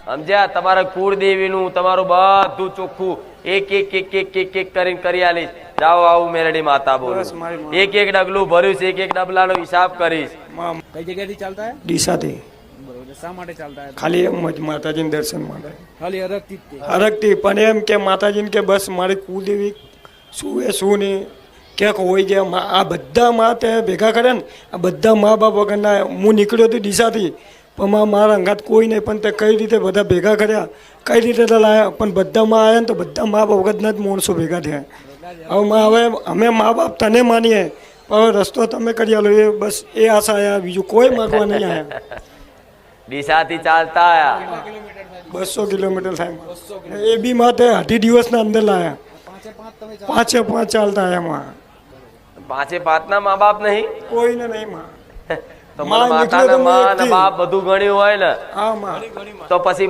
સમજ્યા? તમારા કુળદેવીનું તમારું બધું ચોખ્ખું એક એક એક એક એક એક કરીને કરી આલીશ. જાઓ આવું મેરડી માતા બોલો. એક એક ડગલું ભર્યું છે, એક એક ડબલાનો હિસાબ કરીશ. કઈ જગ્યાથી ચાલતા હે? ડીસાથી. બરોબર. શા માટે ચાલતા હે? ખાલી એમ જ માતાજીના દર્શન માટે. ખાલી હરકતી જ તે. હરકતી પણ એમ કે માતાજીને કે બસ મારી કુળદેવી શું એ શું નહીં ક્યાંક હોય ગયા. આ બધા મા તે ભેગા કર્યા ને, આ બધા મા બાપ વગરના. હું નીકળ્યો હતો ડીસાથી, પણ મારા અંગાત કોઈ નહીં, પણ તે કઈ રીતે બધા ભેગા કર્યા, કઈ રીતે લાયા, પણ બધામાં આવ્યા ને તો બધા મા બાપ વગરના જ માણસો ભેગા થયા. હવે અમે મા બાપ તને માનીએ, પણ હવે રસ્તો તમે કરી આલો એ બસ એ આશા આવ્યા, બીજું કોઈ માગવા નહીં આવ્યા. ડીસાથી ચાલતા આયા 200 કિલોમીટર થાય. એ બી માટે 8 દિવસના અંદર લાયા. 5 ચાલતા આવ્યા. પાંચે પાંચના મા બાપ નહીં, કોઈને નહીં માં. તો માતાના મા અને બાપ બધું ગણ્યું હોય ને, હા માં. તો પછી